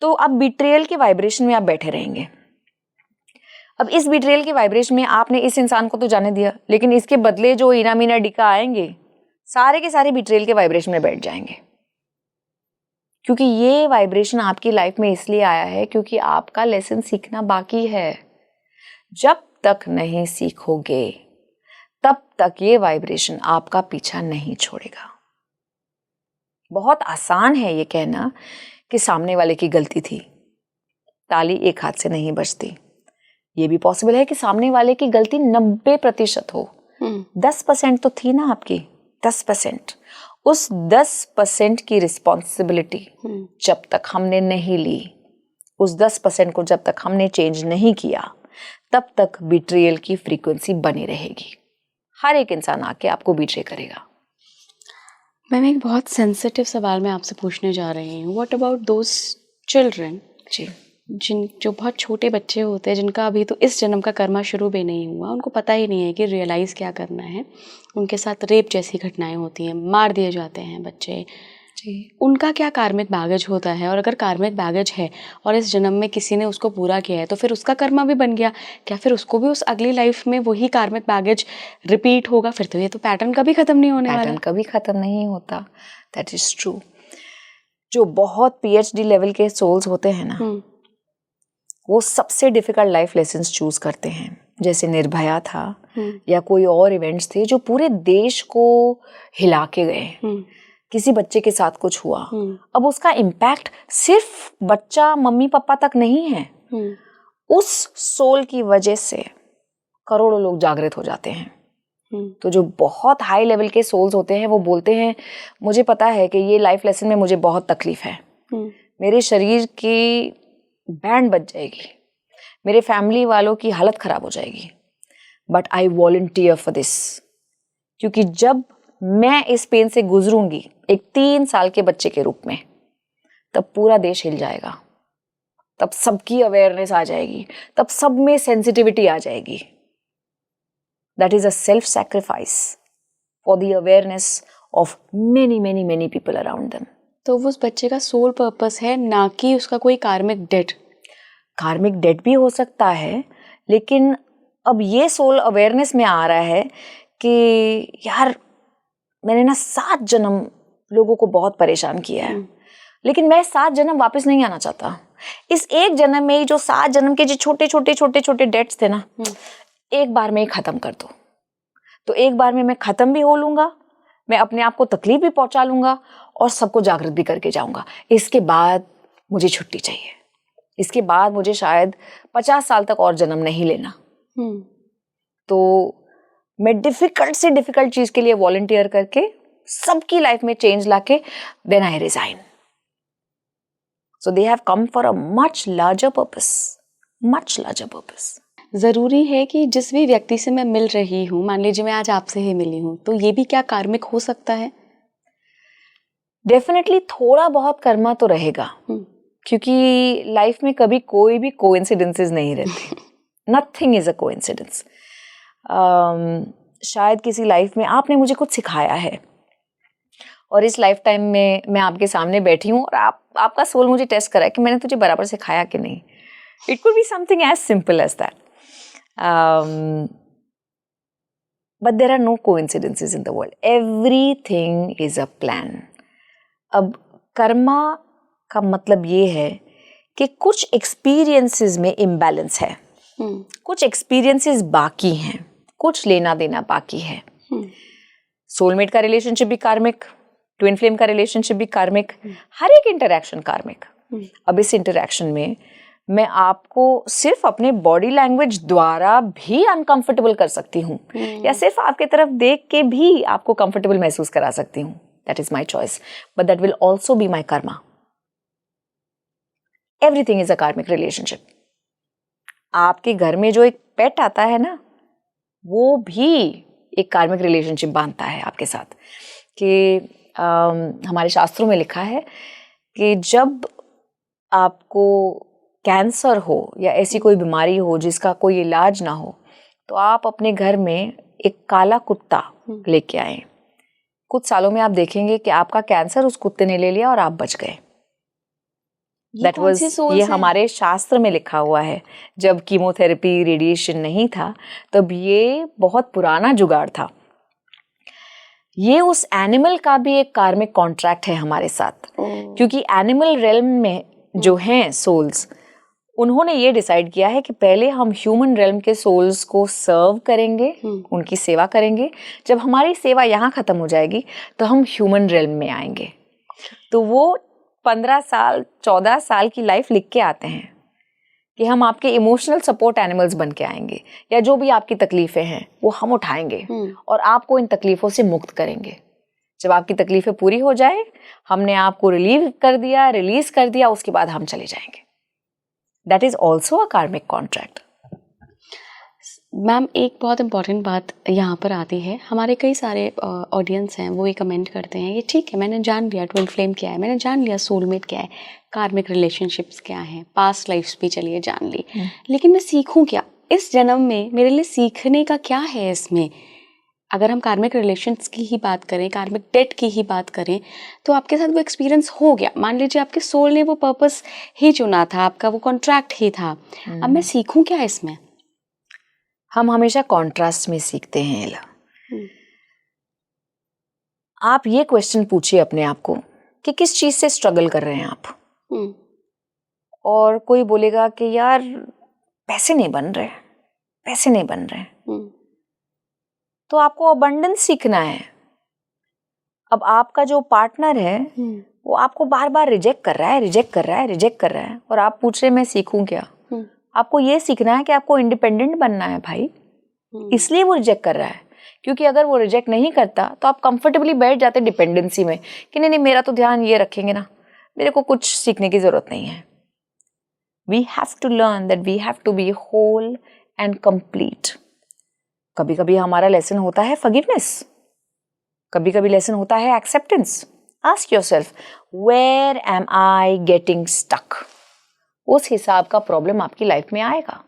तो अब बिट्रेयल के वाइब्रेशन में आप बैठे रहेंगे। अब इस बिट्रेयल के वाइब्रेशन में आपने इस इंसान को तो जाने दिया, लेकिन इसके बदले जो इना मीना डिका आएंगे सारे के सारे बिट्रेयल के वाइब्रेशन में बैठ जाएंगे, क्योंकि ये वाइब्रेशन आपकी लाइफ में इसलिए आया है क्योंकि आपका लेसन सीखना बाकी है। जब तक नहीं सीखोगे तब तक ये वाइब्रेशन आपका पीछा नहीं छोड़ेगा। बहुत आसान है ये कहना कि सामने वाले की गलती थी, ताली एक हाथ से नहीं बजती। ये भी पॉसिबल है कि सामने वाले की गलती 90% हो, 10% तो थी ना आपकी, 10%। उस 10% की रिस्पॉन्सिबिलिटी जब तक हमने नहीं ली, उस 10% को जब तक हमने चेंज नहीं किया, तब तक बिट्रियल की फ्रीक्वेंसी बनी रहेगी। हर एक इंसान आके आपको बिट्रे करेगा। मैम एक बहुत सेंसिटिव सवाल मैं आपसे पूछने जा रही हूँ, व्हाट अबाउट दोज चिल्ड्रन जी। जो बहुत छोटे बच्चे होते हैं, जिनका अभी तो इस जन्म का कर्मा शुरू भी नहीं हुआ, उनको पता ही नहीं है कि रियलाइज़ क्या करना है, उनके साथ रेप जैसी घटनाएं होती हैं, मार दिए जाते हैं बच्चे, जी। उनका क्या कार्मिक बैगेज होता है? और अगर कार्मिक बैगेज है और इस जन्म में किसी ने उसको पूरा किया है तो फिर उसका कर्मा भी बन गया, क्या फिर उसको भी उस अगली लाइफ में वही कार्मिक बैगेज रिपीट होगा? फिर तो ये तो पैटर्न कभी खत्म नहीं होने वाला। पैटर्न कभी खत्म नहीं होता, दैट इज ट्रू। जो बहुत पीएचडी लेवल के सोल्स होते हैं ना, वो सबसे डिफिकल्ट लाइफ लेसन्स चूज करते हैं, जैसे निर्भया था या कोई और इवेंट्स थे जो पूरे देश को हिला के गए। किसी बच्चे के साथ कुछ हुआ, अब उसका इम्पैक्ट सिर्फ बच्चा मम्मी पापा तक नहीं है, उस सोल की वजह से करोड़ों लोग जागृत हो जाते हैं। तो जो बहुत हाई लेवल के सोल्स होते हैं वो बोलते हैं, मुझे पता है कि ये लाइफ लेसन में मुझे बहुत तकलीफ है, मेरे शरीर की बैंड बज जाएगी, मेरे फैमिली वालों की हालत खराब हो जाएगी, but I volunteer for this, क्योंकि जब मैं इस पेन से गुजरूंगी एक 3 साल के बच्चे के रूप में, तब पूरा देश हिल जाएगा, तब सबकी अवेयरनेस आ जाएगी, तब सब में सेंसिटिविटी आ जाएगी। That is a self sacrifice for the awareness of many many many people around them. तो वो उस बच्चे का सोल पर्पस है, ना कि उसका कोई कार्मिक डेट। कार्मिक डेट भी हो सकता है, लेकिन अब ये सोल अवेयरनेस में आ रहा है कि यार मैंने ना 7 जन्म लोगों को बहुत परेशान किया है, लेकिन मैं 7 जन्म वापस नहीं आना चाहता। इस एक जन्म में ही जो 7 जन्म के जो छोटे छोटे छोटे छोटे डेट्स थे ना, एक बार में ही खत्म कर दो, तो एक बार में मैं खत्म भी हो लूंगा, मैं अपने आप को तकलीफ भी पहुंचा लूंगा और सबको जागृत भी करके जाऊंगा। इसके बाद मुझे छुट्टी चाहिए, इसके बाद मुझे शायद 50 साल तक और जन्म नहीं लेना। तो मैं डिफिकल्ट से डिफिकल्ट चीज के लिए वॉलंटियर करके सबकी लाइफ में चेंज लाके then I resign. So they have come for a much larger purpose, much larger purpose. ज़रूरी है कि जिस भी व्यक्ति से मैं मिल रही हूँ, मान लीजिए मैं आज आपसे ही मिली हूँ, तो ये भी क्या कार्मिक हो सकता है? डेफिनेटली थोड़ा बहुत कर्मा तो रहेगा, क्योंकि लाइफ में कभी कोई भी कोइंसिडेंसेस नहीं रहते। Nothing is a coincidence. शायद किसी लाइफ में आपने मुझे कुछ सिखाया है और इस लाइफ टाइम में मैं आपके सामने बैठी हूँ और आपका सोल मुझे टेस्ट करा है कि मैंने तुझे बराबर सिखाया कि नहीं। It could be something as simple as that, but there are no coincidences in the world, everything is a plan. अब कर्मा का मतलब ये है कि कुछ एक्सपीरियंसेस में इम्बैलेंस है, कुछ एक्सपीरियंसेस बाकी हैं, कुछ लेना देना बाकी है। सोलमेट का रिलेशनशिप भी कार्मिक, ट्विन फ्लेम का रिलेशनशिप भी कार्मिक, हर एक इंटरैक्शन कार्मिक। अब इस इंटरैक्शन में मैं आपको सिर्फ अपने बॉडी लैंग्वेज द्वारा भी अनकंफर्टेबल कर सकती हूँ, या सिर्फ आपके तरफ देख के भी आपको कंफर्टेबल महसूस करा सकती हूँ। That is my choice, but that will also be my Karma. Everything is अ कार्मिक रिलेशनशिप। आपके घर में जो एक पेट आता है ना, वो भी एक कार्मिक रिलेशनशिप बांधता है आपके साथ। कि हमारे शास्त्रों में लिखा है कि जब आपको कैंसर हो या ऐसी कोई बीमारी हो जिसका कोई इलाज ना हो, तो आप अपने घर में एक काला कुत्ता लेके आए। कुछ सालों में आप देखेंगे कि आपका कैंसर उस कुत्ते ने ले लिया और आप बच गए। दैट वाज, ये हमारे शास्त्र में लिखा हुआ है। जब कीमोथेरेपी रेडिएशन नहीं था, तब ये बहुत पुराना जुगाड़ था। ये उस एनिमल का भी एक कार्मिक कॉन्ट्रैक्ट है हमारे साथ, क्योंकि एनिमल रेल्म में जो हैं सोल्स, उन्होंने ये डिसाइड किया है कि पहले हम ह्यूमन रेल्म के सोल्स को सर्व करेंगे, उनकी सेवा करेंगे। जब हमारी सेवा यहाँ खत्म हो जाएगी तो हम ह्यूमन रेल्म में आएंगे। तो वो 15 साल 14 साल की लाइफ लिख के आते हैं कि हम आपके इमोशनल सपोर्ट एनिमल्स बन के आएंगे, या जो भी आपकी तकलीफें हैं वो हम उठाएंगे और आपको इन तकलीफों से मुक्त करेंगे। जब आपकी तकलीफें पूरी हो जाए, हमने आपको रिलीव कर दिया, रिलीज कर दिया, उसके बाद हम चले जाएंगे। दैट इज ऑल्सो अ कार्मिक कॉन्ट्रैक्ट। मैम एक बहुत इम्पॉर्टेंट बात यहाँ पर आती है, हमारे कई सारे ऑडियंस हैं वो ये कमेंट करते हैं, ये ठीक है मैंने जान लिया ट्विन फ्लेम क्या है, मैंने जान लिया सोलमेट क्या है, कार्मिक रिलेशनशिप्स क्या हैं, पास्ट लाइफ्स भी चलिए जान ली, लेकिन मैं सीखूं क्या इस जन्म में, मेरे लिए सीखने का क्या है इसमें? अगर हम कार्मिक रिलेशंस की ही बात करें, कार्मिक डेट की ही बात करें, तो आपके साथ वो एक्सपीरियंस हो गया, मान लीजिए आपके सोल ने वो पर्पस ही चुना था, आपका वो कॉन्ट्रैक्ट ही था, अब मैं सीखूं क्या इसमें? हम हमेशा कॉन्ट्रास्ट में सीखते हैं एला। आप ये क्वेश्चन पूछिए अपने आप को कि किस चीज से स्ट्रगल कर रहे हैं आप। और कोई बोलेगा कि यार पैसे नहीं बन रहे, पैसे नहीं बन रहे, तो आपको अबंडेंस सीखना है। अब आपका जो पार्टनर है वो आपको बार बार रिजेक्ट कर रहा है, रिजेक्ट कर रहा है, रिजेक्ट कर रहा है, और आप पूछ रहे मैं सीखूं क्या? आपको ये सीखना है कि आपको इंडिपेंडेंट बनना है भाई, इसलिए वो रिजेक्ट कर रहा है। क्योंकि अगर वो रिजेक्ट नहीं करता तो आप कंफर्टेबली बैठ जाते डिपेंडेंसी में कि नहीं नहीं मेरा तो ध्यान ये रखेंगे ना, मेरे को कुछ सीखने की जरूरत नहीं है। We have to learn that we have to be whole and complete. कभी कभी हमारा लेसन होता है फॉरगिवनेस, कभी कभी लेसन होता है acceptance. Ask yourself where am I getting stuck. उस हिसाब का प्रॉब्लम आपकी लाइफ में आएगा।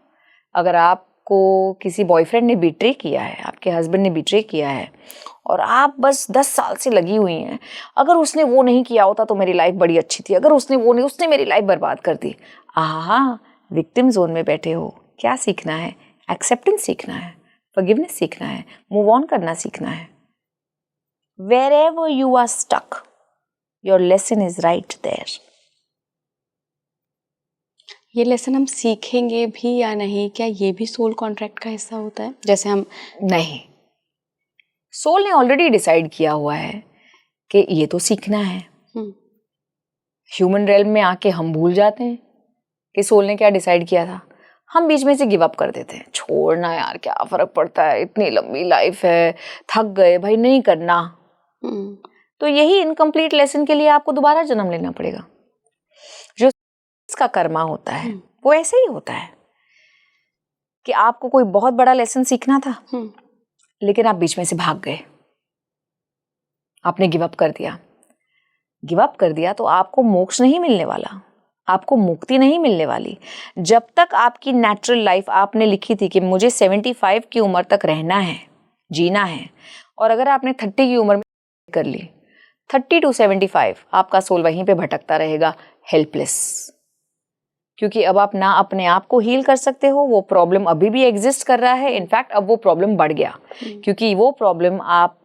अगर आपको किसी बॉयफ्रेंड ने बिट्रे किया है, आपके हस्बैंड ने बिट्रे किया है और आप बस 10 साल से लगी हुई हैं, अगर उसने वो नहीं किया होता तो मेरी लाइफ बड़ी अच्छी थी, अगर उसने वो नहीं, उसने मेरी लाइफ बर्बाद कर दी। आहा, विक्टिम जोन में बैठे हो। क्या सीखना है? एक्सेप्टेंस सीखना है, फॉरगिवनेस सीखना है, मूव ऑन करना सीखना है। Wherever you are stuck, your lesson is right there. ये लेसन हम सीखेंगे भी या नहीं, क्या ये भी सोल कॉन्ट्रैक्ट का हिस्सा होता है? जैसे हम नहीं, सोल ने ऑलरेडी डिसाइड किया हुआ है कि ये तो सीखना है। ह्यूमन रेल्म में आके हम भूल जाते हैं कि सोल ने क्या डिसाइड किया था। हम बीच में से गिव अप कर देते हैं, छोड़ना यार क्या फर्क पड़ता है, इतनी लंबी लाइफ है, थक गए भाई, नहीं करना। तो यही इनकम्प्लीट लेसन के लिए आपको दोबारा जन्म लेना पड़ेगा। जो इसका कर्मा होता है वो ऐसे ही होता है कि आपको कोई बहुत बड़ा लेसन सीखना था, लेकिन आप बीच में से भाग गए, आपने गिव अप कर दिया। गिव अप कर दिया तो आपको मोक्ष नहीं मिलने वाला, आपको मुक्ति नहीं मिलने वाली। जब तक आपकी नेचुरल लाइफ आपने लिखी थी कि मुझे 75 की उम्र तक रहना है, जीना है, और अगर आपने 30 की उम्र में कर ली, 30 to 75 आपका सोल वहीं पे भटकता रहेगा, हेल्पलेस। क्योंकि अब आप ना अपने आप को हील कर सकते हो, वो प्रॉब्लम अभी भी एग्जिस्ट कर रहा है। इनफैक्ट अब वो प्रॉब्लम बढ़ गया, क्योंकि वो प्रॉब्लम आप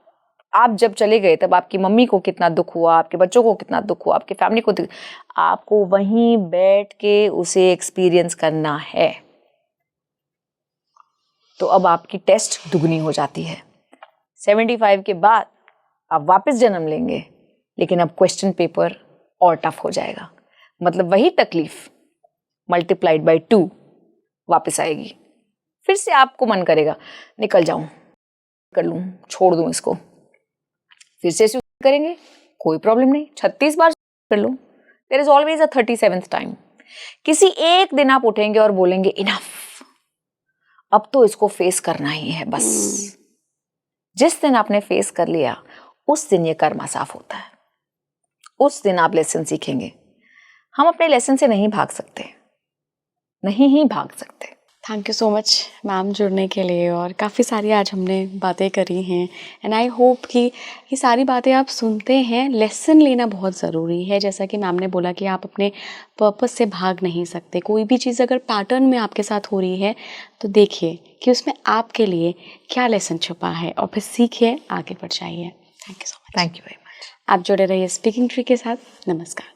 जब चले गए तब आपकी मम्मी को कितना दुख हुआ, आपके बच्चों को कितना दुख हुआ, आपकी फैमिली को, आपको वहीं बैठ के उसे एक्सपीरियंस करना है। तो अब आपकी टेस्ट दुगनी हो जाती है। 75 के बाद आप वापस जन्म लेंगे, लेकिन अब क्वेश्चन पेपर और टफ हो जाएगा। मतलब वही तकलीफ मल्टीप्लाइड बाय 2 वापस आएगी। फिर से आपको मन करेगा निकल जाऊं, कर लूं, छोड़ दूं इसको। फिर से करेंगे, कोई प्रॉब्लम नहीं, 36 बार कर लूं। There is always a 37th time. किसी एक दिन आप उठेंगे और बोलेंगे इनफ, अब तो इसको फेस करना ही है बस। जिस दिन आपने फेस कर लिया उस दिन ये कर्मा साफ होता है, उस दिन आप लेसन सीखेंगे। हम अपने लेसन से नहीं भाग सकते, नहीं ही भाग सकते। Thank you so much ma'am जुड़ने के लिए, और काफ़ी सारी आज हमने बातें करी हैं, एंड आई होप कि ये सारी बातें आप सुनते हैं। लेसन लेना बहुत ज़रूरी है, जैसा कि मैम ने बोला कि आप अपने पर्पस से भाग नहीं सकते। कोई भी चीज़ अगर पैटर्न में आपके साथ हो रही है तो देखिए कि उसमें आपके लिए क्या लेसन छुपा है, और फिर सीखिए, आगे बढ़ जाइए। Thank you so much. Thank you very much. आप जुड़े रहिए स्पीकिंग ट्री के साथ। नमस्कार।